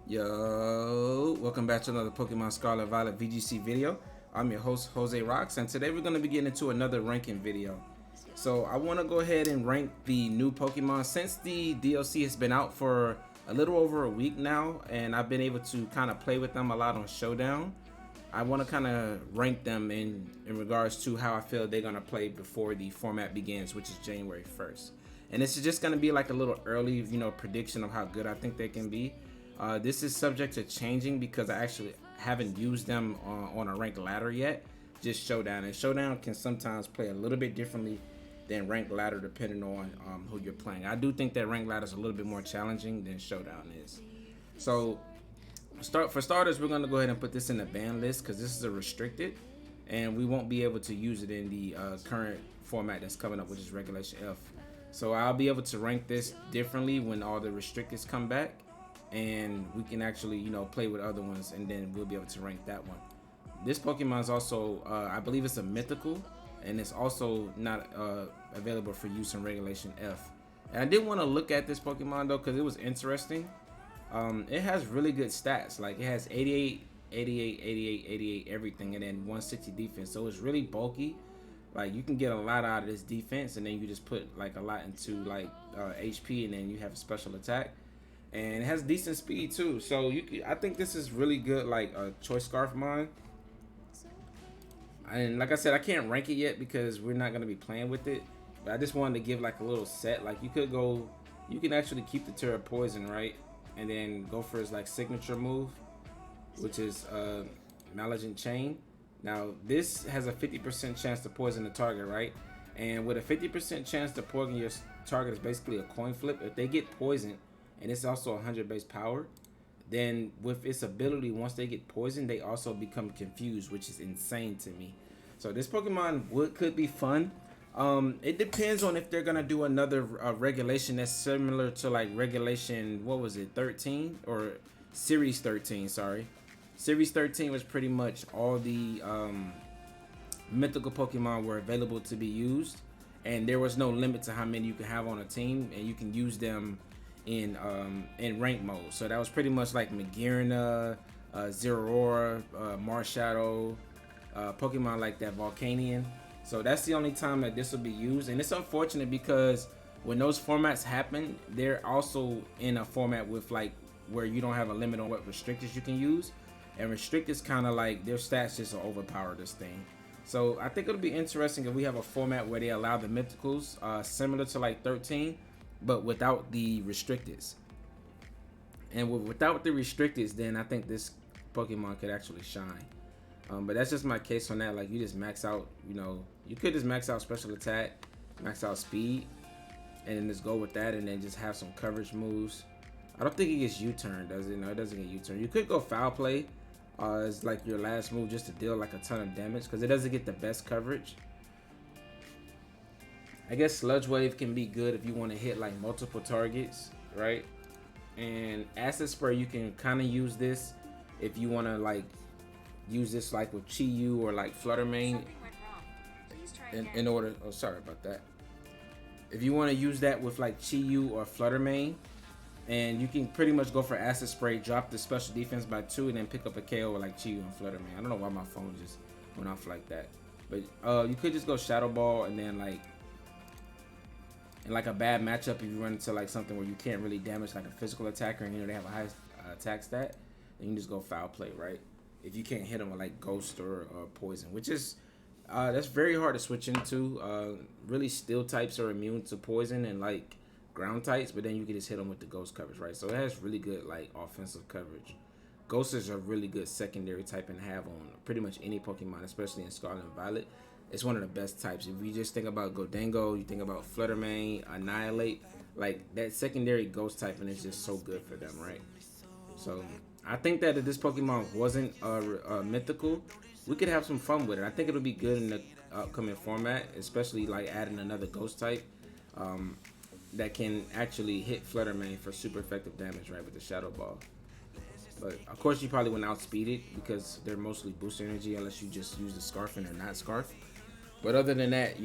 Yo, welcome back to another Pokemon Scarlet Violet VGC video. I'm your host Jose Rocks, and today we're going to be getting into another ranking video. So I want to go ahead and rank the new Pokemon since the DLC has been out for a little over a week now, and I've been able to kind of play with them a lot on Showdown. I want to kind of rank them in regards to how I feel they're going to play before the format begins, which is January 1st. And this is just going to be like a little early, prediction of how good I think they can be. This is subject to changing because I actually haven't used them on a ranked ladder yet. Just Showdown, and Showdown can sometimes play a little bit differently than ranked ladder depending on who you're playing. I do think that ranked ladder is a little bit more challenging than Showdown is. So for starters, we're going to go ahead and put this in the ban list because this is a restricted, and we won't be able to use it in the current format that's coming up, which is Regulation F. So I'll be able to rank this differently when all the restricteds come back, and we can actually play with other ones, and then we'll be able to rank that one. This Pokemon is also I believe it's a mythical, and it's also not available for use in Regulation F. And I did want to look at this Pokemon though because it was interesting. It has really good stats, like it has 88, 88, 88, 88 everything, and then 160 defense, so it's really bulky. Like you can get a lot out of this defense, and then you just put like a lot into like HP, and then you have a special attack, and it has decent speed too. So I think this is really good, like a choice scarf mine. And like I said, I can't rank it yet because we're not gonna be playing with it. But I just wanted to give like a little set. Like you can actually keep the Terra Poison, right, and then go for his like signature move, which is Maligent Chain. Now this has a 50% chance to poison the target, right? And with a 50% chance to poison your target is basically a coin flip. If they get poisoned, and it's also 100 base power, then with its ability, once they get poisoned, they also become confused, which is insane to me. So this Pokemon could be fun. It depends on if they're gonna do another regulation that's similar to like regulation, what was it, 13 or series 13? Sorry, series 13 was pretty much all the mythical Pokemon were available to be used, and there was no limit to how many you can have on a team, and you can use them in rank mode. So that was pretty much like Magearna, Zeraora, Marshadow, Pokemon like that, Volcanion. So that's the only time that this will be used, and it's unfortunate because when those formats happen, they're also in a format with like where you don't have a limit on what restrictors you can use, and restrictors kind of like their stats just overpower this thing. So I think it'll be interesting if we have a format where they allow the mythicals similar to like 13, but without the restricteds. And without the restricteds, then I think this Pokemon could actually shine. But that's just my case on that. Like you just max out, you could just max out special attack, max out speed, and then just go with that, and then just have some coverage moves. I don't think it gets U-turn, does it? No, it doesn't get U-turn. You could go foul play as like your last move just to deal like a ton of damage because it doesn't get the best coverage. I guess Sludge Wave can be good if you want to hit like multiple targets, right? And Acid Spray, you can kind of use this if you want to like use this like with Chi-Yu or like Flutter Mane in order. Oh, sorry about that. If you want to use that with like Chi-Yu or Flutter Mane, and you can pretty much go for Acid Spray, drop the special defense by 2, and then pick up a KO with like Chi-Yu and Flutter Mane. I don't know why my phone just went off like that, but you could just go Shadow Ball, and then like in like a bad matchup, if you run into like something where you can't really damage like a physical attacker, and they have a high attack stat, then you can just go foul play, right? If you can't hit them with like Ghost or Poison, which is that's very hard to switch into. Really, Steel types are immune to Poison and like ground types, but then you can just hit them with the Ghost coverage, right? So it has really good like offensive coverage. Ghost is a really good secondary type and have on pretty much any Pokemon, especially in Scarlet and Violet. It's one of the best types. If you just think about Gholdengo, you think about Flutter Mane, Annihilate, like that secondary Ghost typing is just so good for them, right? So I think that if this Pokemon wasn't mythical, we could have some fun with it. I think it'll be good in the upcoming format, especially like adding another Ghost type that can actually hit Flutter Mane for super effective damage, right, with the Shadow Ball. But of course, you probably wouldn't outspeed it because they're mostly boost energy unless you just use the Scarf and they're not Scarf. But other than that,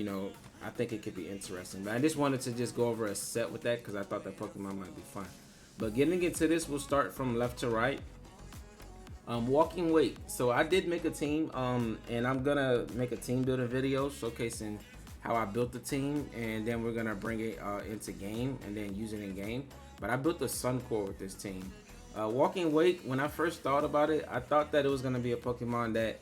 I think it could be interesting. But I just wanted to just go over a set with that because I thought that Pokemon might be fun. But getting into this, we'll start from left to right. Walking weight. So I did make a team, and I'm gonna make a team building video showcasing how I built the team, and then we're gonna bring it into game and then use it in game. But I built the Sun Core with this team. Walking weight. When I first thought about it, I thought that it was gonna be a Pokemon that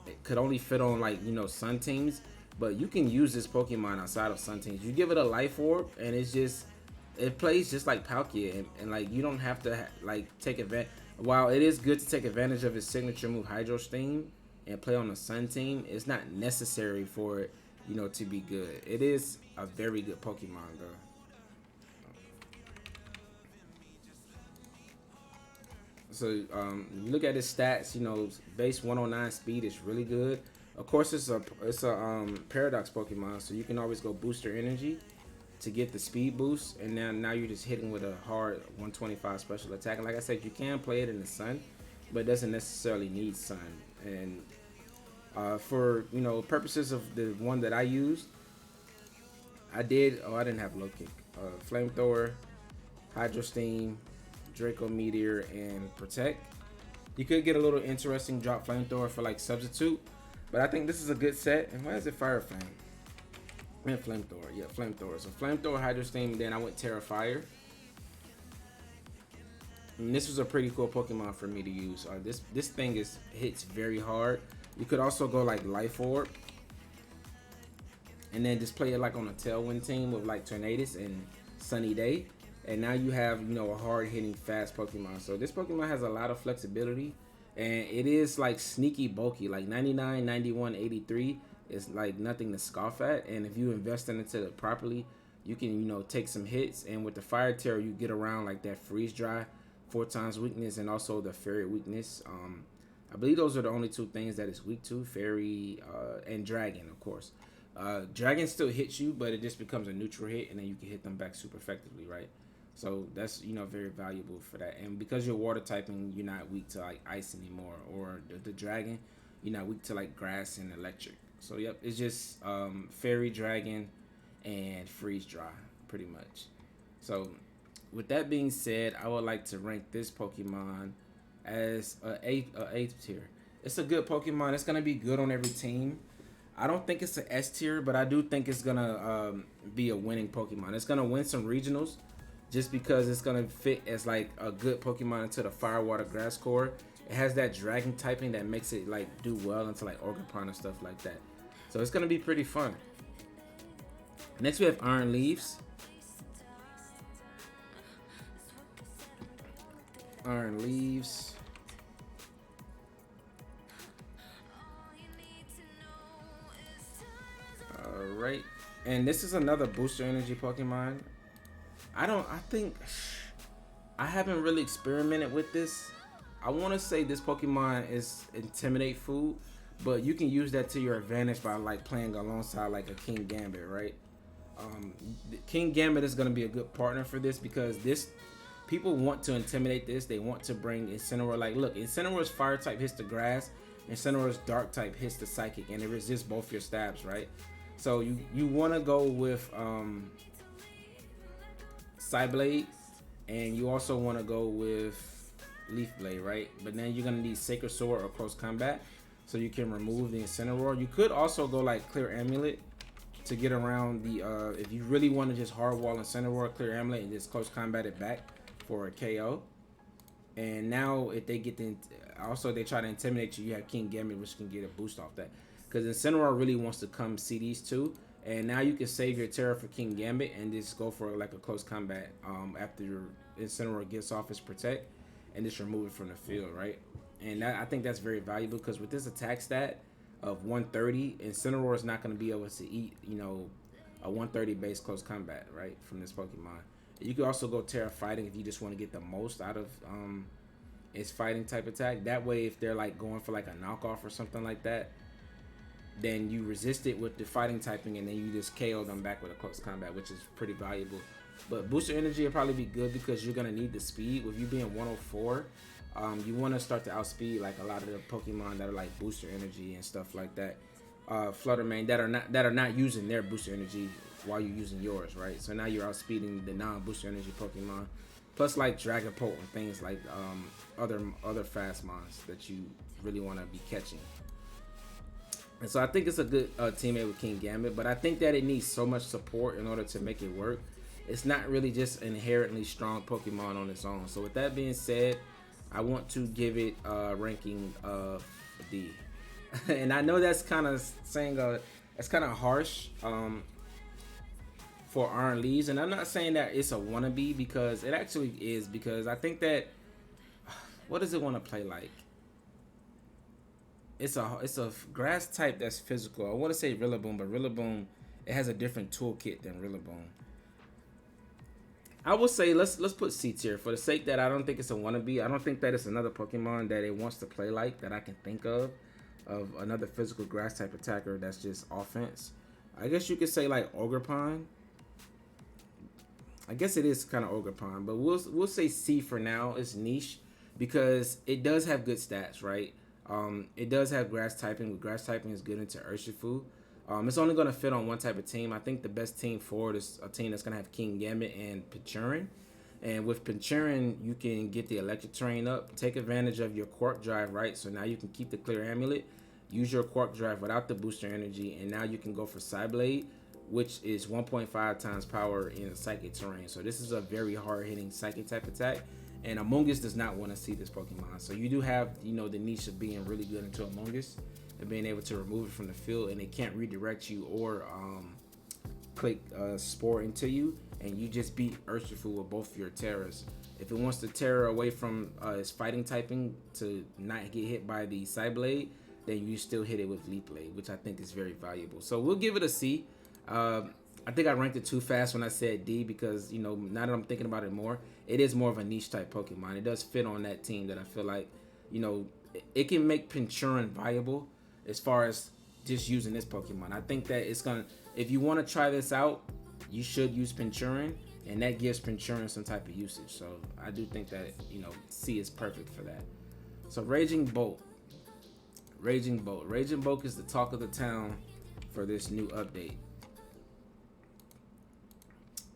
it could only fit on like Sun teams, but you can use this Pokemon outside of Sun teams. You give it a Life Orb, and it plays just like Palkia, and like you don't have to like take advantage. While it is good to take advantage of his signature move Hydro Steam and play on the Sun team, it's not necessary for it, to be good. It is a very good Pokemon though. So you look at his stats, base 109 speed is really good. Of course, it's a Paradox Pokemon, so you can always go booster energy to get the speed boost, and now you're just hitting with a hard 125 special attack. And like I said, you can play it in the Sun, but it doesn't necessarily need Sun. And for purposes of the one that I used, I didn't have low kick, flamethrower, Hydro Steam, Draco Meteor, and Protect. You could get a little interesting drop flamethrower for like substitute, but I think this is a good set. And why is it Fire Fang? And flamethrower, yeah, flamethrower. So flamethrower, Hydro Steam, then I went Terra Fire. And this was a pretty cool Pokemon for me to use. This thing hits very hard. You could also go like Life Orb, and then just play it like on a Tailwind team with like Tornadus and Sunny Day. And now you have a hard hitting fast Pokemon. So this Pokemon has a lot of flexibility, and it is like sneaky bulky, like 99, 91, 83. It's like nothing to scoff at, and if you invest into it properly, you can take some hits. And with the Fire Terror, you get around like that Freeze Dry, 4 times weakness, and also the Fairy weakness. I believe those are the only 2 things that it's weak to: Fairy and Dragon, of course. Dragon still hits you, but it just becomes a neutral hit, and then you can hit them back super effectively, right? So that's very valuable for that. And because you're water typing, you're not weak to like ice anymore, or the dragon, you're not weak to like grass and electric. So yep, it's just Fairy, Dragon, and Freeze Dry, pretty much. So with that being said, I would like to rank this Pokemon as a 8th tier. It's a good Pokemon. It's gonna be good on every team. I don't think it's an S tier, but I do think it's gonna be a winning Pokemon. It's gonna win some regionals, just because it's gonna fit as like a good Pokemon into the Fire, Water, Grass core. It has that Dragon typing that makes it like do well into like Orgrimmar and stuff like that. So it's gonna be pretty fun. Next we have Iron Leaves. Iron Leaves. Alright. And this is another booster energy Pokemon. I think I haven't really experimented with this. I want to say this Pokemon is Intimidate food, but you can use that to your advantage by like playing alongside like a King Gambit, right? King Gambit is going to be a good partner for this, because people want to intimidate this. They want to bring Incineroar. Like, look, Incineroar's fire type hits the grass, Incineroar's dark type hits the psychic, and it resists both your stabs, right? So you want to go with Psyblade, and you also want to go with Leaf Blade, right? But then you're going to need Sacred Sword or Close Combat, so you can remove the Incineroar. You could also go like Clear Amulet to get around the, if you really want to just hard wall Incineroar, Clear Amulet, and just Close Combat it back for a KO. And now if they get they try to intimidate you, you have King Gambit, which can get a boost off that. Because Incineroar really wants to come CDs too. And now you can save your Terra for King Gambit and just go for like a close combat after your Incineroar gets off his Protect, and just remove it from the field, right? And I think that's very valuable, because with this attack stat of 130, Incineroar is not going to be able to eat, a 130 base close combat, right, from this Pokemon. You can also go Terra Fighting if you just want to get the most out of its fighting type attack. That way, if they're like going for like a knockoff or something like that, then you resist it with the fighting typing, and then you just KO them back with a close combat, which is pretty valuable. But booster energy will probably be good, because you're gonna need the speed. With you being 104, you want to start to outspeed like a lot of the Pokemon that are like booster energy and stuff like that. Fluttermane that are not using their booster energy while you're using yours, right? So now you're outspeeding the non-booster energy Pokemon. Plus like Dragapult and things like other fast mons that you really want to be catching. And so I think it's a good teammate with King Gambit, but I think that it needs so much support in order to make it work. It's not really just inherently strong Pokemon on its own. So with that being said, I want to give it a ranking of D. And I know that's kind of saying that's kind of harsh for Iron Leaves, and I'm not saying that it's a wannabe because it actually is, because I think that what does it want to play like? It's a grass type that's physical. I want to say Rillaboom, but Rillaboom, it has a different toolkit than Rillaboom. I will say let's put C tier for the sake that I don't think it's a wannabe. I don't think that it's another Pokemon that it wants to play like that I can think of another physical grass type attacker that's just offense. I guess you could say like Ogerpon. I guess it is kind of Ogerpon, but we'll say C for now. It's niche because it does have good stats, right? It does have grass typing, but grass typing is good into Urshifu. It's only going to fit on one type of team. I think the best team for it is a team that's going to have King Gambit and Pichurin. And with Pichurin, you can get the electric terrain up, take advantage of your Quark Drive, right? So now you can keep the Clear Amulet, use your Quark Drive without the booster energy, and now you can go for Psyblade, which is 1.5 times power in Psychic terrain. So this is a very hard-hitting Psychic type attack. And Among Us does not want to see this Pokemon. So you do have, the niche of being really good into Among Us and being able to remove it from the field, and it can't redirect you or click Spore into you, and you just beat Urshifu with both your Terras. If it wants to Terra away from its fighting typing to not get hit by the Psyblade, then you still hit it with Leaf Blade, which I think is very valuable. So we'll give it a C. I think I ranked it too fast when I said D because, now that I'm thinking about it more, it is more of a niche type Pokemon. It does fit on that team that I feel like, it can make Pichurin viable as far as just using this Pokemon. I think that it's going to, if you want to try this out, you should use Pichurin, and that gives Pichurin some type of usage. So I do think that, C is perfect for that. So Raging Bolt. Raging Bolt is the talk of the town for this new update.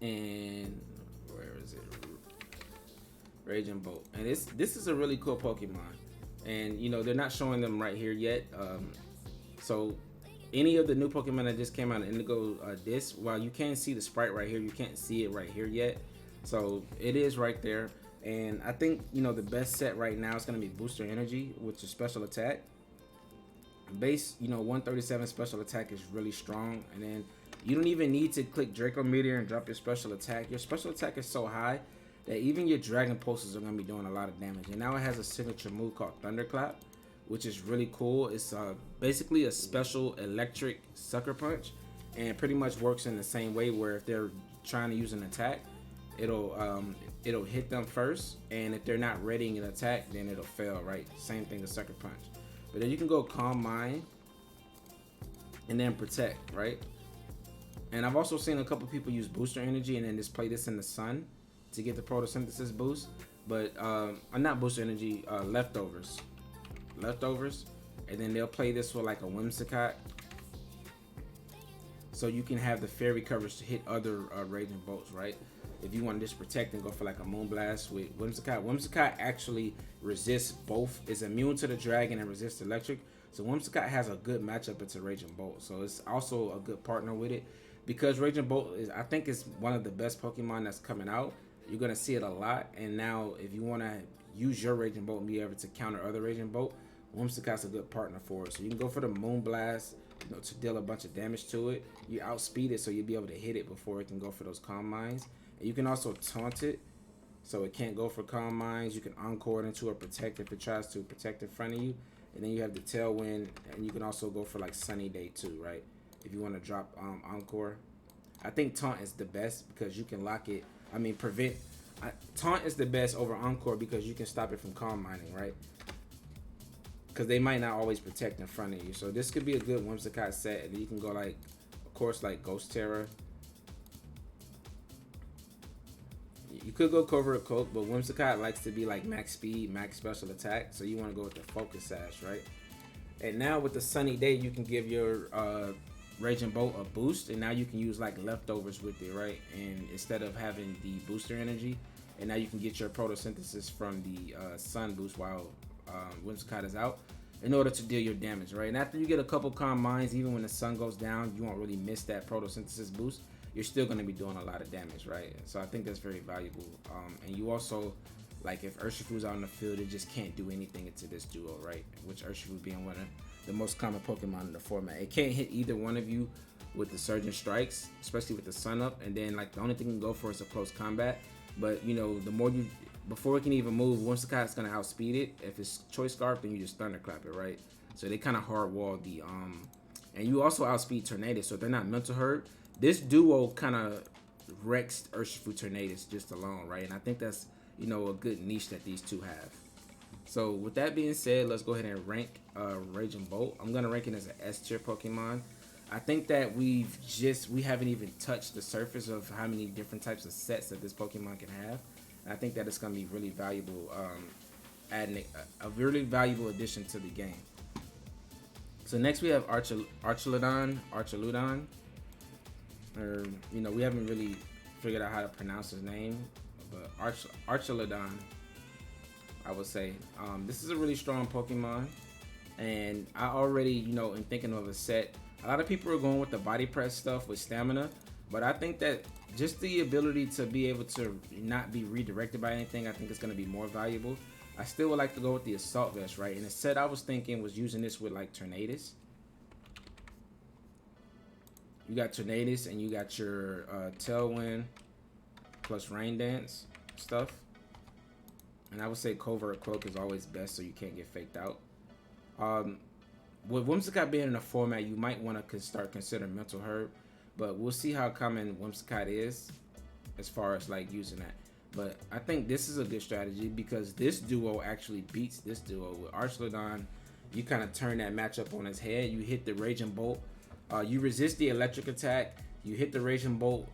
And where is it? Raging Bolt. And this is a really cool Pokemon. And they're not showing them right here yet. So any of the new Pokemon that just came out in Indigo Disc, while you can see the sprite right here, you can't see it right here yet. So it is right there. And I think the best set right now is going to be Booster Energy with your special attack. Base 137 special attack is really strong, and then you don't even need to click Draco Meteor and drop your special attack. Your special attack is so high that even your Dragon Pulses are going to be doing a lot of damage. And now it has a signature move called Thunderclap, which is really cool. It's basically a special electric sucker punch, and pretty much works in the same way where if they're trying to use an attack, it'll hit them first, and if they're not readying an attack, then it'll fail, right? Same thing as sucker punch. But then you can go Calm Mind and then Protect, right? And I've also seen a couple people use Booster Energy and then just play this in the sun to get the photosynthesis boost. But not Booster Energy, Leftovers, and then they'll play this with like a Whimsicott, so you can have the fairy coverage to hit other Raging Bolts, right? If you want to just protect and go for like a Moonblast with Whimsicott. Whimsicott actually resists both, is immune to the dragon and resists electric. So Whimsicott has a good matchup into Raging Bolt. So it's also a good partner with it, because Raging Bolt I think is one of the best Pokemon that's coming out. You're gonna see it a lot, and now if you want to use your Raging Bolt and be able to counter other Raging Bolt, Whimsicott's a good partner for it. So you can go for the Moonblast, to deal a bunch of damage to it. You outspeed it, so you'll be able to hit it before it can go for those Calm Minds. And you can also taunt it, so it can't go for Calm Minds. You can Encore it into a Protect if it tries to protect in front of you. And then you have the Tailwind, and you can also go for like Sunny Day too, right? If you want to drop Encore. I think Taunt is the best because you can lock it. Prevent. Taunt is the best over Encore because you can stop it from Calm Minding, right? Because they might not always protect in front of you. So this could be a good Whimsicott set. And you can go like, of course, like Ghost Terror. You could go Covert Cloak, but Whimsicott likes to be like max speed, max special attack. So you want to go with the Focus Sash, right? And now with the Sunny Day, you can give your Raging Bolt a boost, and now you can use like Leftovers with it, right? And instead of having the Booster Energy, and now you can get your photosynthesis from the sun boost while Whimsicott is out in order to deal your damage, right? And after you get a couple calm minds, even when the sun goes down, you won't really miss that photosynthesis boost. You're still going to be doing a lot of damage, right? So I think that's very valuable. And you also, like, if Urshifu's out in the field, it just can't do anything into this duo, right? Which Urshifu being one of the most common Pokemon in the format. It can't hit either one of you with the Surging Strikes, especially with the sun up. And then, like, the only thing you can go for is a close combat. But, you know, the more you, before it can even move, Whimsicott's going to outspeed it. If it's Choice Scarf, then you just Thunderclap it, right? So they kind of hard wall the, and you also outspeed Tornadus. So if they're not Mental Hurt, this duo kind of wrecks Urshifu Tornadus just alone, right? And I think that's, you know, a good niche that these two have. So with that being said, let's go ahead and rank Raging Bolt. I'm going to rank it as an S tier Pokemon. I think that we haven't even touched the surface of how many different types of sets that this Pokemon can have. And I think that it's going to be really valuable, adding a really valuable addition to the game. So next we have Archaludon. You know, we haven't really figured out how to pronounce his name, but Archaludon, I would say. This is a really strong Pokemon, and I already, you know, in thinking of a set, a lot of people are going with the body press stuff with stamina, but I think that just the ability to be able to not be redirected by anything, I think is going to be more valuable. I still would like to go with the Assault Vest, right? And the set I was thinking was using this with like Tornadus. You got Tornadus and you got your Tailwind plus Rain Dance stuff. And I would say Covert Cloak is always best so you can't get faked out. With Whimsicott being in a format, you might want to start considering Mental Herb. But we'll see how common Whimsicott is as far as like using that. But I think this is a good strategy because this duo actually beats this duo. With Archaludon, you kind of turn that matchup on its head. You hit the Raging Bolt. You resist the electric attack. You hit the Raging Bolt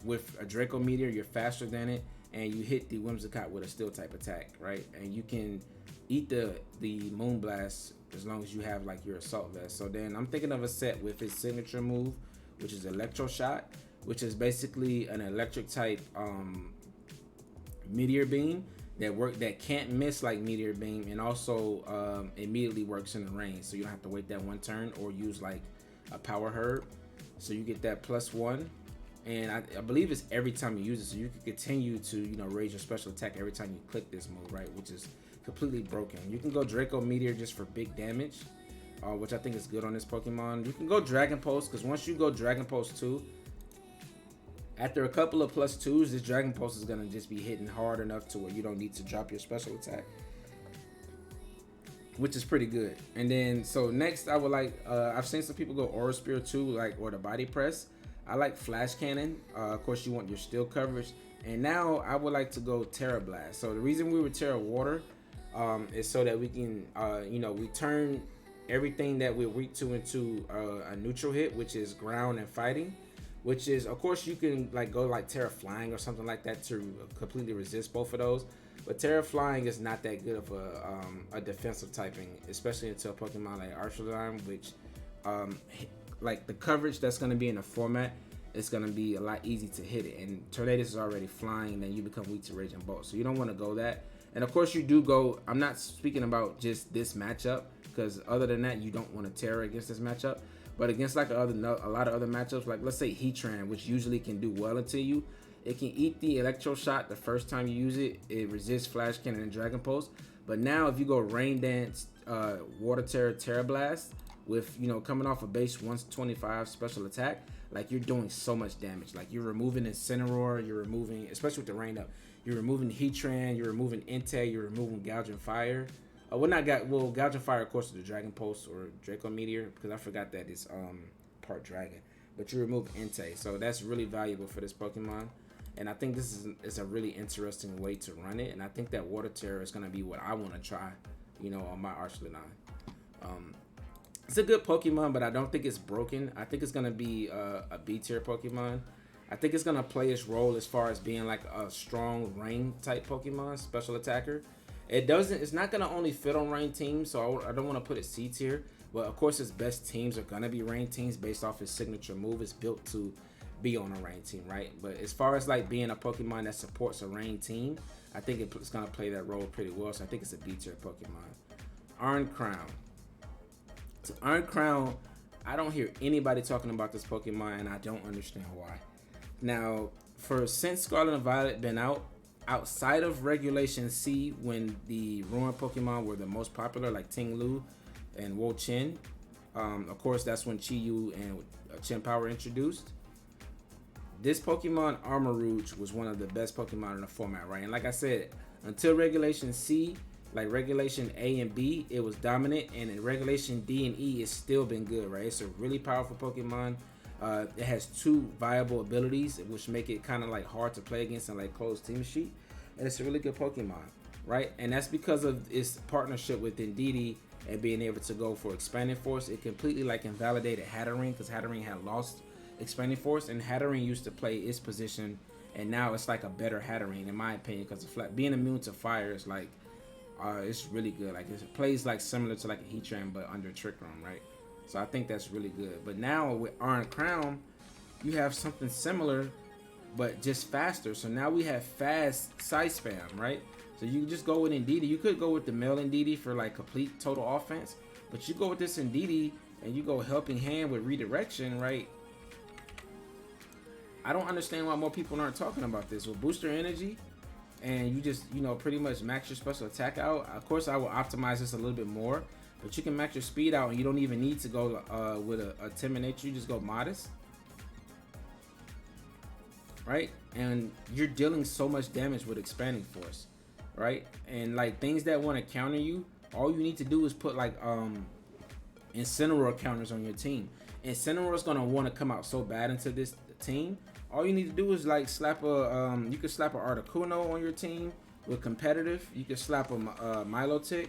with a Draco Meteor. You're faster than it. And you hit the Whimsicott with a Steel type attack, right? And you can eat the Moonblast as long as you have like your Assault Vest. So then I'm thinking of a set with his signature move, which is Electro Shot, which is basically an electric type Meteor Beam that can't miss like Meteor Beam, and also immediately works in the rain, so you don't have to wait that one turn or use like a Power Herb. So you get that +1, and I believe it's every time you use it, so you can continue to, you know, raise your special attack every time you click this move, right? Which is completely broken. You can go Draco Meteor just for big damage, which I think is good on this Pokemon. You can go Dragon Pulse, because once you go Dragon Pulse 2, after a couple of +2s, this Dragon Pulse is going to just be hitting hard enough to where you don't need to drop your special attack, which is pretty good. And then, so next I would like, I've seen some people go Aura Spear too, like, or the Body Press. I like Flash Cannon. Of course, you want your steel coverage. And now I would like to go Terra Blast. So the reason we would Terra Water is so that we can, you know, we turn everything that we're weak to into a neutral hit, which is ground and fighting. Which is, of course, you can like go like Terra Flying or something like that to completely resist both of those. But Terra Flying is not that good of a defensive typing, especially into a Pokemon like Archaludon, which like the coverage that's going to be in the format, it's going to be a lot easy to hit it. And Tornadus is already flying, and then you become weak to Raging Bolt. So you don't want to go that. And of course, you do go, I'm not speaking about just this matchup, because other than that, you don't want to Terra against this matchup. But against like a lot of other matchups, like let's say Heatran, which usually can do well into you, it can eat the Electro Shot the first time you use it. It resists Flash Cannon and Dragon Pulse. But now if you go Rain Dance, Water Terra, Terra Blast, with, you know, coming off a base 125 special attack, like you're doing so much damage. Like you're removing Incineroar, you're removing, especially with the rain up, you're removing Heatran, you're removing Entei, you're removing Gouging Fire. Gouging Fire, of course, is the Dragon Pulse or Draco Meteor, because I forgot that it's part Dragon. But you remove Entei, so that's really valuable for this Pokemon. And I think this is a really interesting way to run it. And I think that Water Terror is going to be what I want to try, you know, on my Archaludon. It's a good Pokemon, but I don't think it's broken. I think it's going to be a B tier Pokemon. I think it's going to play its role as far as being like a strong rain type Pokemon, special attacker. It's not going to only fit on rain teams, so I don't want to put it C tier. But of course, its best teams are going to be rain teams based off his signature move. It's built to be on a rain team, right? But as far as like being a Pokemon that supports a rain team, I think it's gonna play that role pretty well. So I think it's a B tier Pokemon. Iron Crown. So Iron Crown, I don't hear anybody talking about this Pokemon, and I don't understand why. Now, since Scarlet and Violet been out, outside of Regulation C, when the Ruin Pokemon were the most popular, like Ting-Lu and Wo-Chin, of course, that's when Chi-Yu and Chien-Pao were introduced. This Pokemon Armarouge was one of the best Pokemon in the format, right? And like I said, until Regulation C, like Regulation A and B, it was dominant, and in Regulation D and E, it's still been good, right? It's a really powerful Pokemon. It has 2 viable abilities, which make it kind of like hard to play against in like closed team sheet, and it's a really good Pokemon, right? And that's because of its partnership with Indeedee and being able to go for Expanding Force. It completely like invalidated Hatterene, because Hatterene had lost Expanding Force, and Hatterene used to play its position, and now it's like a better Hatterene in my opinion, because being immune to fire is like it's really good. Like it plays like similar to like a Heatran but under Trick Room, right? So I think that's really good. But now with Iron Crown, you have something similar but just faster. So now we have fast side spam, right? So you can just go with Indeedee. You could go with the male Indeedee for like complete total offense, but you go with this Indeedee and you go Helping Hand with redirection, right? I don't understand why more people aren't talking about this. With Booster Energy, and you just, pretty much max your special attack out. Of course, I will optimize this a little bit more, but you can max your speed out, and you don't even need to go with a Timid Nature. You just go Modest, right? And you're dealing so much damage with Expanding Force, right? And like things that want to counter you, all you need to do is put like Incineroar counters on your team. Incineroar is gonna want to come out so bad into this team. All you need to do is like slap you could slap a Articuno on your team with competitive. You could slap a Milotic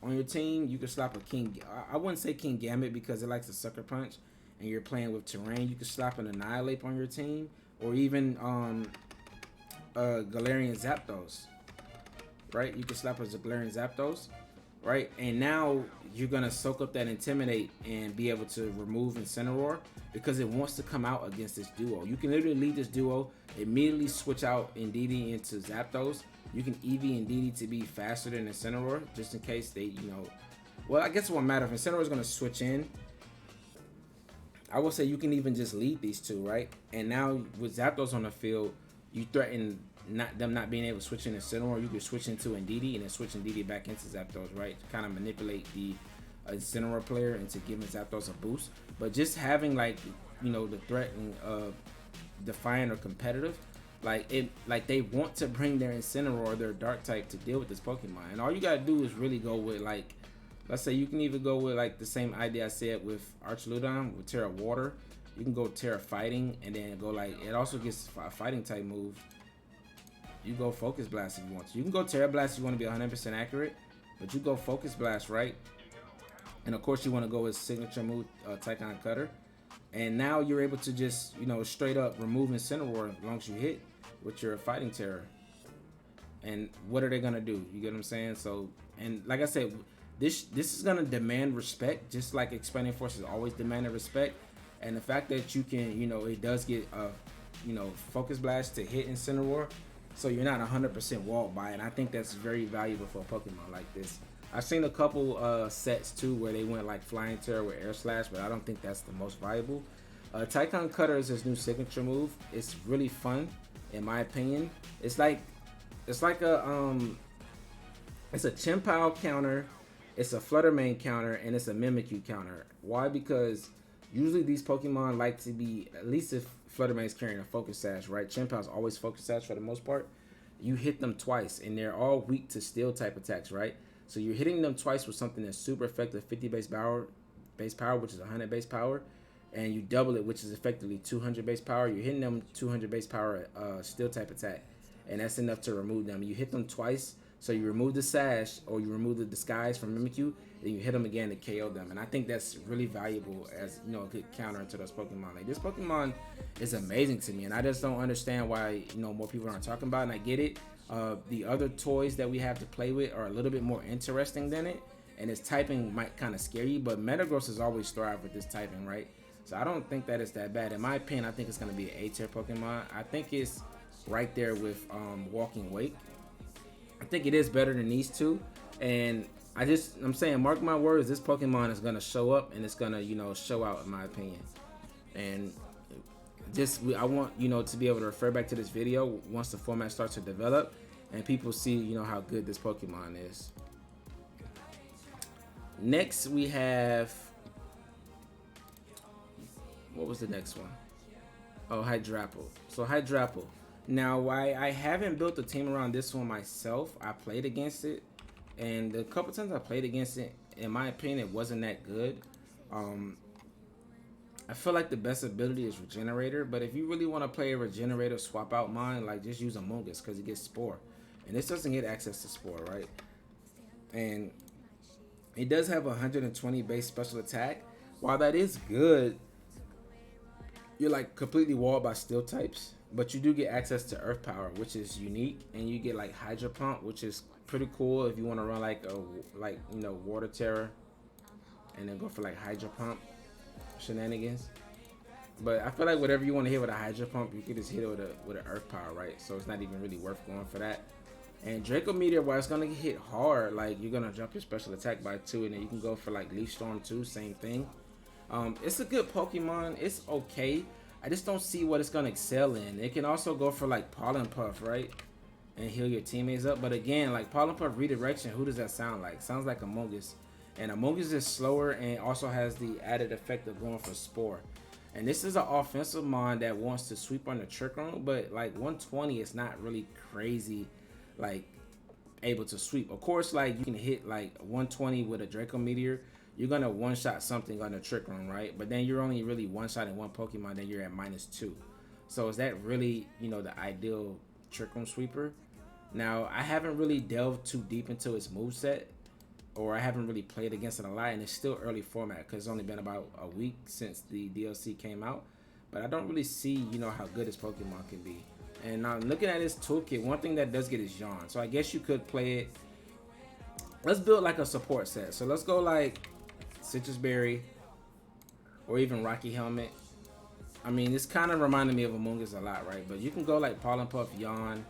on your team. You could slap a King. I wouldn't say King Gambit because it likes a Sucker Punch, and you're playing with terrain. You could slap an Annihilate on your team, or even Galarian Zapdos, right? You could slap a Galarian Zapdos, right? And now you're gonna soak up that Intimidate and be able to remove Incineroar because it wants to come out against this duo. You can literally lead this duo, immediately switch out Indeedee into Zapdos. You can EV Indeedee to be faster than Incineroar, just in case they, well, I guess it won't matter if Incineroar is gonna switch in. I will say you can even just lead these two, right? And now with Zapdos on the field, you threaten them not being able to switch into Incineroar. You can switch into Indeedee and then switch Indeedee back into Zapdos, right? To kind of manipulate the Incineroar player into giving Zapdos a boost. But just having like, the threat of Defiant or Competitive, like they want to bring their Incineroar, their Dark type, to deal with this Pokemon. And all you gotta do is really go with like, let's say you can even go with like the same idea I said with Archaludon with Terra Water. You can go Terra Fighting and then go like, it also gets a fighting type move. You go Focus Blast if you want to. You can go Terra Blast if you want to be 100% accurate, but you go Focus Blast, right? And of course you want to go with signature move, Typhon Cutter. And now you're able to just, straight up remove Incineroar as long as you hit with your Fighting Terror. And what are they going to do? You get what I'm saying? So, and like I said, this is going to demand respect, just like Expanding Force has always demanded respect. And the fact that you can, it does get Focus Blast to hit Incineroar, so you're not 100% walled by it. And I think that's very valuable for a Pokemon like this. I've seen a couple sets too where they went like Flying Terror with Air Slash, but I don't think that's the most valuable. Typhon Cutter is his new signature move. It's really fun, in my opinion. It's like a Chien-Pao counter, it's a Fluttermane counter, and it's a Mimikyu counter. Why? Because usually these Pokemon like to be, at least if Fluttermane's carrying a Focus Sash, right? Chien-Pao's always Focus Sash for the most part. You hit them twice, and they're all weak to Steel type attacks, right? So you're hitting them twice with something that's super effective, 50 base power, which is 100 base power, and you double it, which is effectively 200 base power. You're hitting them 200 base power Steel type attack, and that's enough to remove them. You hit them twice, so you remove the Sash or you remove the Disguise from Mimikyu, then you hit them again to KO them. And I think that's really valuable as, a good counter to those Pokemon. Like, this Pokemon is amazing to me, and I just don't understand why, more people aren't talking about it, and I get it. The other toys that we have to play with are a little bit more interesting than it, and its typing might kind of scare you, but Metagross has always thrived with this typing, right? So I don't think that it's that bad. In my opinion, I think it's gonna be an A tier Pokemon. I think it's right there with Walking Wake. I think it is better than these two, and I'm saying, mark my words, this Pokemon is gonna show up and it's gonna, show out in my opinion. And I want, to be able to refer back to this video once the format starts to develop and people see, how good this Pokemon is. Next we have, what was the next one? Oh, Hydrapple. So Hydrapple. Now, I haven't built a team around this one myself. I played against it, and the couple times I played against it, in my opinion, it wasn't that good. I feel like the best ability is Regenerator, but if you really want to play a Regenerator, swap out mine, like just use Amoonguss because it gets Spore. And this doesn't get access to Spore, right? And it does have 120 base special attack. While that is good, you're like completely walled by steel types, but you do get access to Earth Power, which is unique, and you get like Hydro Pump, which is pretty cool if you want to run like Water Terror, and then go for like Hydro Pump shenanigans. But I feel like whatever you want to hit with a Hydro Pump, you can just hit it with an Earth Power, right? So it's not even really worth going for that. And Draco Meteor, while it's gonna hit hard, like you're gonna drop your special attack by 2, and then you can go for like Leaf Storm 2, same thing. It's a good Pokemon. It's okay. I just don't see what it's gonna excel in. It can also go for like Pollen Puff, right, and heal your teammates up. But again, like Pollen Puff redirection, who does that sound like? Sounds like Amoonguss. And Amoonguss is slower and also has the added effect of going for Spore. And this is an offensive mon that wants to sweep on the Trick Room, but like 120 is not really crazy, like able to sweep. Of course, like you can hit like 120 with a Draco Meteor. You're gonna one-shot something on the Trick Room, right? But then you're only really one-shotting one Pokemon, then you're at -2. So is that really, the ideal Trick Room sweeper? Now, I haven't really delved too deep into its moveset, or I haven't really played against it a lot, and it's still early format because it's only been about a week since the DLC came out. But I don't really see, how good this Pokemon can be. And now looking at this toolkit, one thing that does get is Yawn. So I guess you could play it. Let's build like a support set. So let's go like Citrus Berry, or even Rocky Helmet. I mean, this kind of reminded me of Amoonguss a lot, right? But you can go like Pollen Puff, Yawn.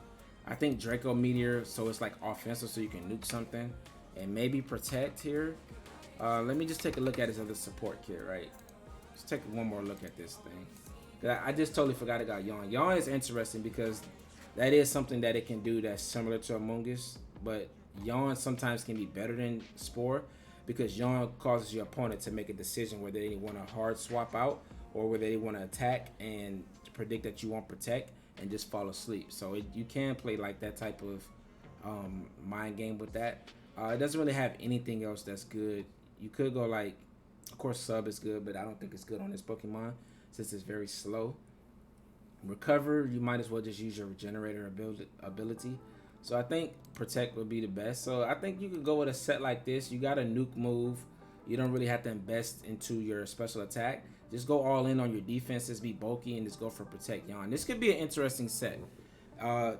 I think Draco Meteor, so it's like offensive, so you can nuke something, and maybe Protect here. Let me just take a look at his other support kit, right? Let's take one more look at this thing. I just totally forgot about Yawn. Yawn is interesting because that is something that it can do that's similar to Amoonguss, but Yawn sometimes can be better than Spore, because Yawn causes your opponent to make a decision whether they want to hard swap out or whether they want to attack and predict that you won't protect and just fall asleep. So you can play like that type of mind game with that. It doesn't really have anything else that's good. You could go like, of course, Sub is good, but I don't think it's good on this Pokemon since it's very slow. Recover, you might as well just use your Regenerator ability. So I think Protect would be the best. So I think you could go with a set like this. You got a nuke move. You don't really have to invest into your special attack. Just go all in on your defenses, be bulky, and just go for Protect Yawn. This could be an interesting set.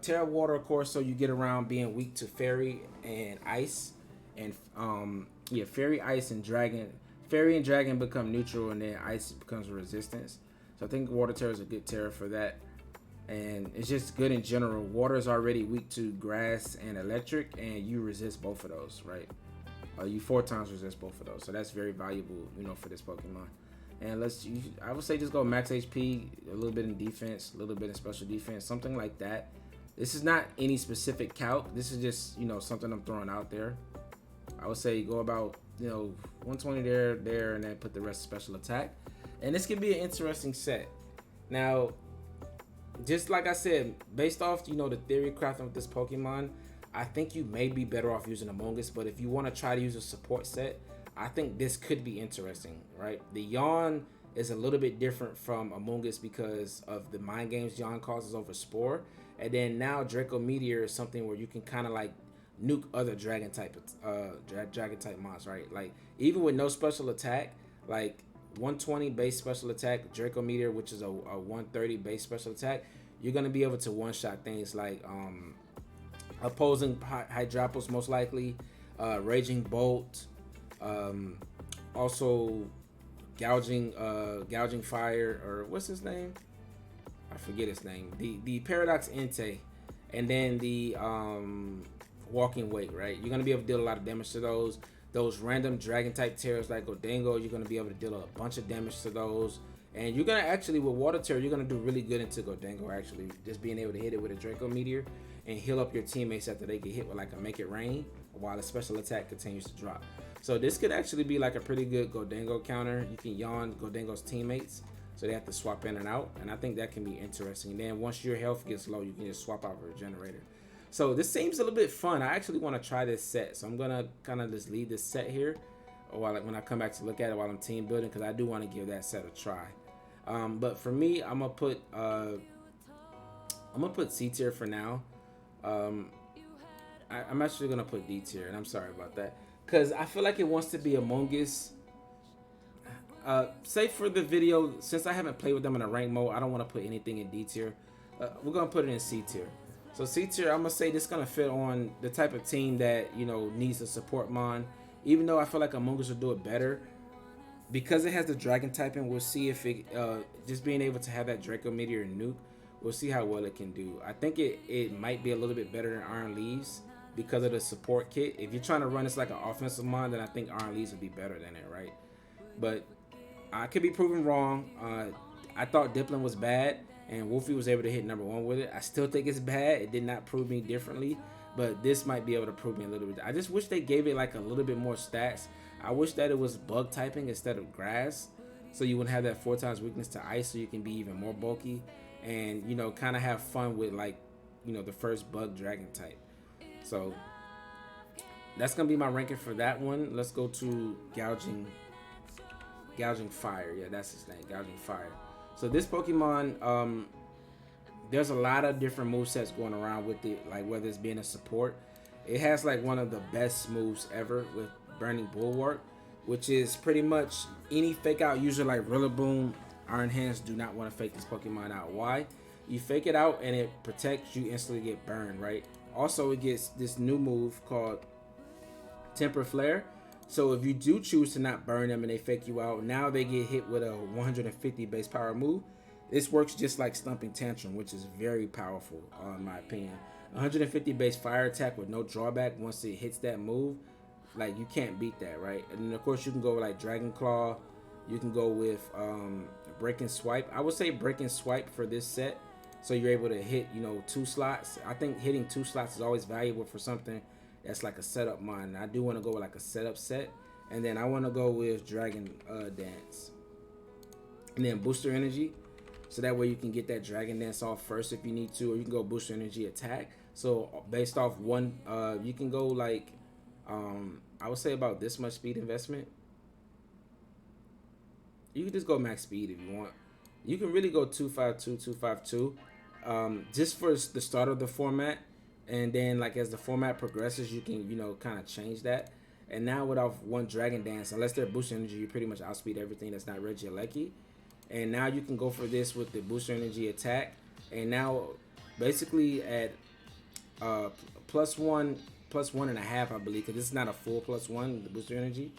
Terra Water, of course, so you get around being weak to Fairy and Ice. And Fairy, Ice, and Dragon. Fairy and Dragon become neutral, and then Ice becomes a resistance. So I think Water Terra is a good Terra for that. And it's just good in general. Water is already weak to grass and electric, and you resist both of those, right? You 4 times resist both of those, so that's very valuable, for this Pokemon. And I would say just go max HP, a little bit in defense, a little bit in special defense, something like that. This is not any specific calc. This is just something I'm throwing out there. I would say go about 120 there, and then put the rest special attack. And this can be an interesting set. Now, just like I said, based off the theory crafting with this Pokemon, I think you may be better off using Amoonguss. But if you want to try to use a support set, I think this could be interesting, right? The Yawn is a little bit different from Amoonguss because of the mind games Yawn causes over Spore, and then now Draco Meteor is something where you can kind of like nuke other dragon type mons, right? Like even with no special attack, like 120 base special attack, Draco Meteor, which is a 130 base special attack, you're gonna be able to one-shot things like opposing Hydrapos most likely, Raging Bolt, also gouging fire, or what's his name? I forget his name. The Paradox Entei, and then the Walking Wake, right? You're gonna be able to deal a lot of damage to those. Those random dragon type terrors like Gholdengo, you're gonna be able to deal a bunch of damage to those. And you're gonna actually, with Water Terror, you're gonna do really good into Gholdengo, actually. Just being able to hit it with a Draco Meteor and heal up your teammates after they get hit with like a Make It Rain while the special attack continues to drop. So this could actually be like a pretty good Gholdengo counter. You can yawn Gholdengo's teammates, so they have to swap in and out. And I think that can be interesting. And then once your health gets low, you can just swap out a Regenerator. So this seems a little bit fun. I actually want to try this set. So I'm going to kind of just leave this set here while when I come back to look at it while I'm team building, because I do want to give that set a try. But for me, I'm gonna put C tier for now. I'm actually gonna put D tier, and I'm sorry about that, because I feel like it wants to be Among Us. Say for the video, since I haven't played with them in a rank mode, I don't want to put anything in D tier. We're gonna put it in C tier. So C tier, I'm gonna say this is gonna fit on the type of team that, you know, needs a support mon. Even though I feel like Among Us will do it better, because it has the dragon typing. We'll see if it just being able to have that Draco Meteor and nuke, we'll see how well it can do. I think it might be a little bit better than Iron Leaves because of the support kit. If you're trying to run this like an offensive mon, then I think Iron Leaves would be better than it, right? But I could be proven wrong. I thought Diplin was bad, and Wolfie was able to hit #1 with it. I still think it's bad. It did not prove me differently, but this might be able to prove me a little bit. I just wish they gave it like a little bit more stats. I wish that it was bug typing instead of grass, so you wouldn't have that 4 times weakness to ice, so you can be even more bulky and, you know, kind of have fun with, like, you know, the first bug dragon type. So that's gonna be my ranking for that one. Let's go to gouging fire. Yeah, that's his name, gouging fire. So this Pokemon, there's a lot of different movesets going around with it, like whether it's being a support. It has like one of the best moves ever with Burning Bulwark, which is pretty much any fake out user like Rillaboom, Iron Hands do not want to fake this Pokemon out. Why? You fake it out and it protects you, instantly get burned, right? Also, it gets this new move called Temper Flare. So if you do choose to not burn them and they fake you out, now they get hit with a 150 base power move. This works just like Stumping Tantrum, which is very powerful, in my opinion. 150 base fire attack with no drawback once it hits that move. Like, you can't beat that, right? And then of course you can go with like Dragon Claw. You can go with Break and Swipe. I would say Break and Swipe for this set, so you're able to hit, you know, 2 slots. I think hitting 2 slots is always valuable for something that's like a setup mon. I do want to go with like a setup set, and then I want to go with Dragon Dance, and then Booster Energy, so that way you can get that Dragon Dance off first if you need to, or you can go Booster Energy Attack. So based off one, you can go like I would say about this much speed investment. You can just go max speed if you want. You can really go 252, 252, just for the start of the format, and then like as the format progresses, you can, you know, kind of change that. And now without one Dragon Dance, unless they're Booster Energy, you pretty much outspeed everything that's not Regieleki. And now you can go for this with the Booster Energy Attack, and now basically at +1, +1.5, I believe, because this is not a full +1, the Booster Energy.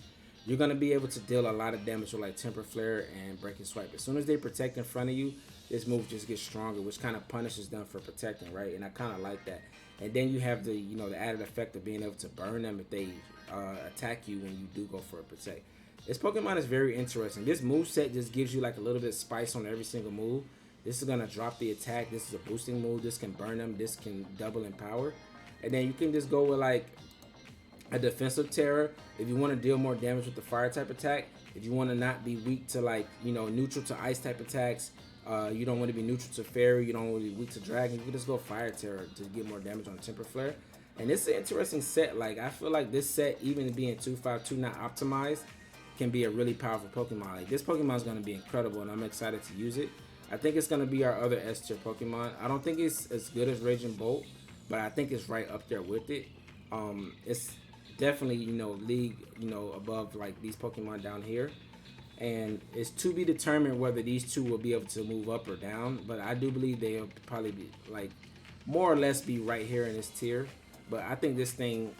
You're going to be able to deal a lot of damage with like Temper Flare and Break and Swipe. As soon as they protect in front of you, this move just gets stronger, which kind of punishes them for protecting, right? And I kind of like that. And then you have the, you know, the added effect of being able to burn them if they attack you when you do go for a protect. This Pokemon is very interesting. This move set just gives you like a little bit of spice on every single move. This is going to drop the attack. This is a boosting move. This can burn them. This can double in power. And then you can just go with like a defensive terror if you want to deal more damage with the fire type attack. If you want to not be weak to like, you know, neutral to ice type attacks, you don't want to be neutral to fairy, you don't want to be weak to dragon, you can just go fire terror to get more damage on Temper Flare. And it's an interesting set. Like, I feel like this set, even being 252 not optimized, can be a really powerful Pokemon. Like, this Pokemon is going to be incredible, and I'm excited to use it. I think it's going to be our other S tier Pokemon. I don't think it's as good as Raging Bolt, but I think it's right up there with it. It's definitely, you know, league, you know, above like these Pokemon down here, and it's to be determined whether these two will be able to move up or down. But I do believe they'll probably be like more or less be right here in this tier. But I think this thing,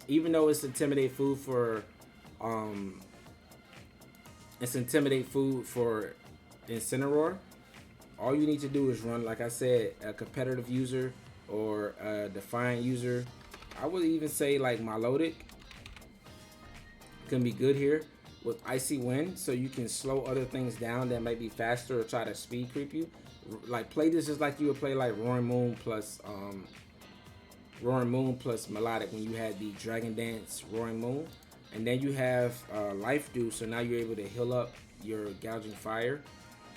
even though it's Intimidate food for It's Intimidate food for Incineroar. All you need to do is run, like I said, a competitive user or a Defiant user. I would even say like Melodic can be good here with Icy Wind, so you can slow other things down that might be faster or try to speed creep you. Like play this just like you would play like Roaring Moon plus Melodic when you had the Dragon Dance Roaring Moon, and then you have Life Dew, so now you're able to heal up your Gouging Fire,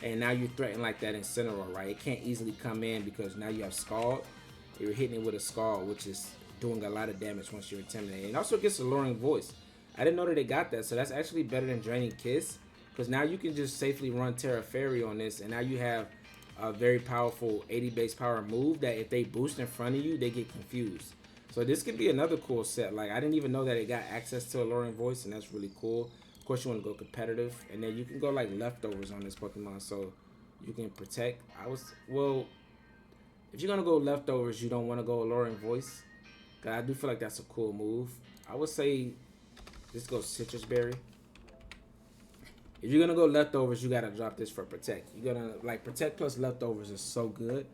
and now you threaten like that Incineroar, right? It can't easily come in because now you have Scald. You're hitting it with a Scald, which is doing a lot of damage once you're intimidated. And also gets Alluring Voice. I didn't know that they got that, so that's actually better than Draining Kiss, because now you can just safely run Terra Fairy on this, and now you have a very powerful 80 base power move that if they boost in front of you, they get confused. So this could be another cool set. Like I didn't even know that it got access to Alluring Voice, and that's really cool. Of course, you want to go competitive, and then you can go like Leftovers on this Pokemon, so you can protect. If you're gonna go Leftovers, you don't want to go Alluring Voice, cause I do feel like that's a cool move. I would say just go Citrus Berry. If you're gonna go Leftovers, you gotta drop this for Protect. You're gonna like Protect plus Leftovers is so good.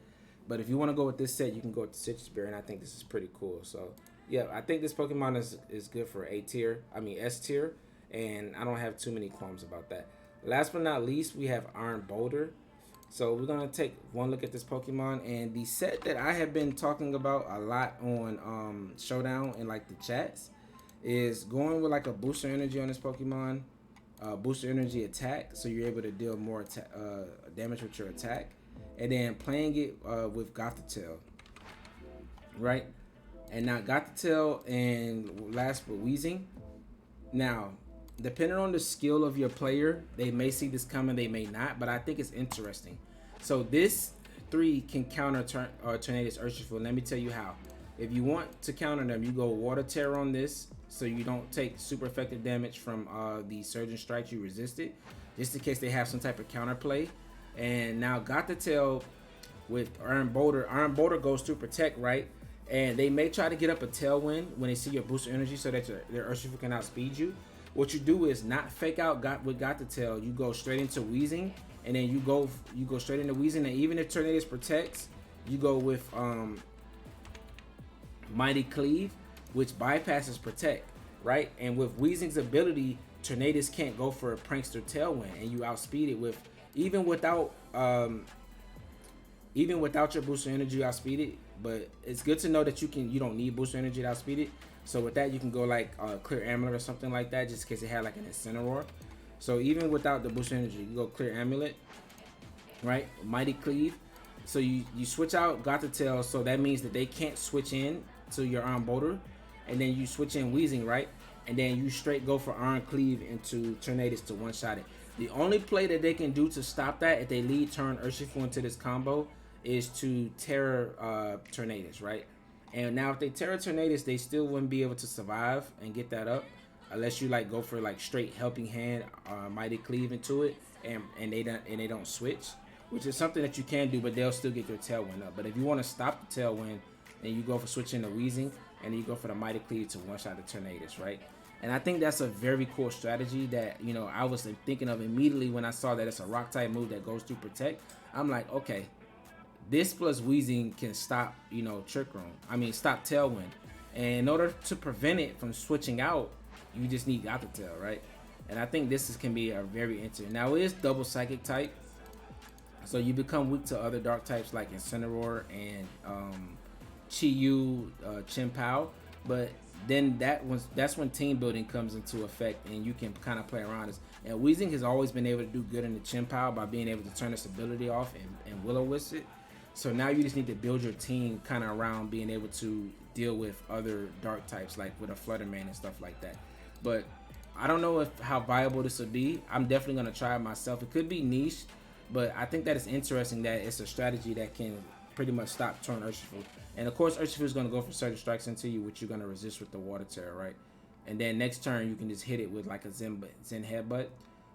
But if you want to go with this set, you can go with the Citrus Berry, and I think this is pretty cool. So yeah, I think this Pokemon is good for S tier, and I don't have too many qualms about that. Last but not least, we have Iron Boulder. So we're gonna take one look at this Pokemon, and the set that I have been talking about a lot on Showdown and like the chats is going with like a booster energy on this Pokemon, booster energy attack, so you're able to deal more damage with your attack, and then playing it with Gothitelle, right? And now Gothitelle and last but Weezing. Now, depending on the skill of your player, they may see this coming, they may not, but I think it's interesting. So this 3 can counter Tornadus Urshifu. Let me tell you how. If you want to counter them, you go Water Terror on this, so you don't take super effective damage from the Surging Strikes you resisted, just in case they have some type of counterplay. And now Gothitelle with Iron Boulder. Iron Boulder goes to Protect, right? And they may try to get up a Tailwind when they see your booster energy so that their Urshifu can outspeed you. What you do is not fake out with Gothitelle. You go straight into Weezing, and then you go straight into Weezing. And even if Tornadus protects, you go with Mighty Cleave, which bypasses Protect, right? And with Weezing's ability, Tornadus can't go for a Prankster Tailwind, and you outspeed it with even without your booster energy, you outspeed it. But it's good to know that you don't need booster energy to outspeed it. So with that, you can go like Clear Amulet or something like that, just in case it had like an Incineroar. So even without the booster energy, you go Clear Amulet, right? Mighty Cleave. So you switch out Gothitelle, so that means that they can't switch in to your Iron Boulder, and then you switch in Weezing, right? And then you straight go for Iron Cleave into Tornadus to one-shot it. The only play that they can do to stop that if they lead turn Urshifu into this combo is to Terra Tornadus, right? And now if they Terra Tornadus, they still wouldn't be able to survive and get that up unless you like go for like straight Helping Hand, Mighty Cleave into it, and they don't switch, which is something that you can do, but they'll still get your Tailwind up. But if you want to stop the Tailwind, then you go for switching to Weezing, and then you go for the Mighty Cleave to one-shot the Tornadus, right? And I think that's a very cool strategy that, you know, I was thinking of immediately when I saw that it's a rock type move that goes to Protect. I'm like, okay, this plus Weezing can stop, you know, stop Tailwind. And in order to prevent it from switching out, you just need Gothitelle, right? And I think can be a very interesting. Now it is double Psychic type, so you become weak to other dark types like Incineroar and Chi-Yu, Chien-Pao, but then that's when team building comes into effect, and you can kind of play around this. And Weezing has always been able to do good in the Chien-Pao by being able to turn its ability off and Will-O-Wisp it. So now you just need to build your team kind of around being able to deal with other dark types, like with a Flutterman and stuff like that. But I don't know how viable this would be. I'm definitely going to try it myself. It could be niche, but I think that it's interesting that it's a strategy that can pretty much stop turn Urshifu. And of course, Urshifu is going to go for certain strikes into you, which you're going to resist with the Water Terror, right? And then next turn, you can just hit it with like a Zen Headbutt,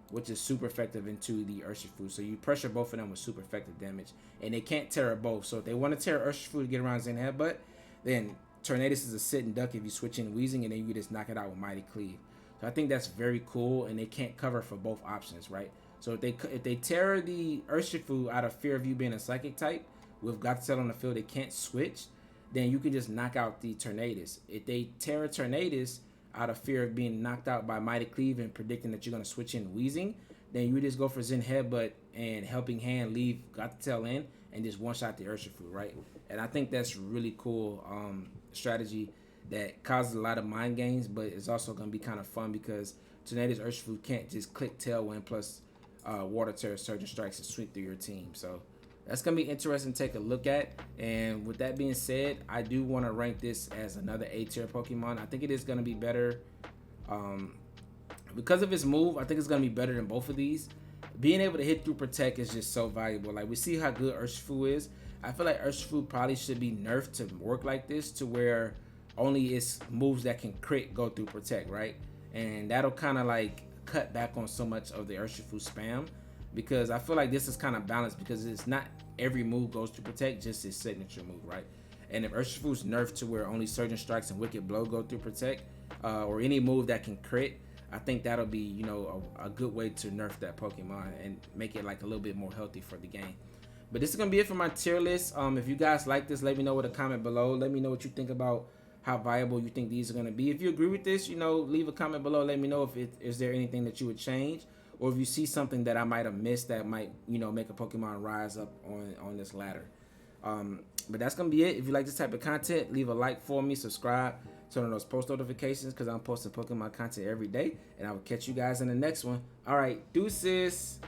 which is super effective into the Urshifu. So you pressure both of them with super effective damage. And they can't Terra both. So if they want to Terra Urshifu to get around Zen Headbutt, then Tornadus is a sit and duck if you switch in Weezing, and then you can just knock it out with Mighty Cleave. So I think that's very cool, and they can't cover for both options, right? So if they tear the Urshifu out of fear of you being a psychic type with Gothitelle on the field, they can't switch. Then you can just knock out the Tornadus. If they tear a Tornadus out of fear of being knocked out by Mighty Cleave and predicting that you're gonna switch in Weezing, then you just go for Zen Headbutt and Helping Hand, leave Gothitelle in, and just one shot the Urshifu, right? And I think that's really cool strategy that causes a lot of mind games, but it's also gonna be kind of fun because Tornadus Urshifu can't just click Tailwind plus Water Terror Surging Strikes and sweep through your team. So that's gonna be interesting to take a look at. And with that being said, I do want to rank this as another A tier Pokemon. I think it is gonna be better because of its move. I think it's gonna be better than both of these. Being able to hit through Protect is just so valuable. Like, we see how good Urshifu is. I feel like Urshifu probably should be nerfed to work like this, to where only its moves that can crit go through Protect, right? And that'll kind of like cut back on so much of the Urshifu spam, because I feel like this is kind of balanced, because it's not every move goes to Protect, just his signature move, right? And if Urshifu's nerfed to where only Surging Strikes and Wicked Blow go through Protect, or any move that can crit, I think that'll be, you know, a good way to nerf that Pokemon and make it like a little bit more healthy for the game. But this is gonna be it for my tier list. If you guys like this, let me know with a comment below. Let me know what you think about how viable you think these are gonna be. If you agree with this, you know, leave a comment below. Let me know if is there anything that you would change, or if you see something that I might have missed that might, you know, make a Pokemon rise up on this ladder. But that's gonna be it. If you like this type of content, leave a like for me, subscribe, turn on those post notifications, because I'm posting Pokemon content every day, and I will catch you guys in the next one. All right, deuces.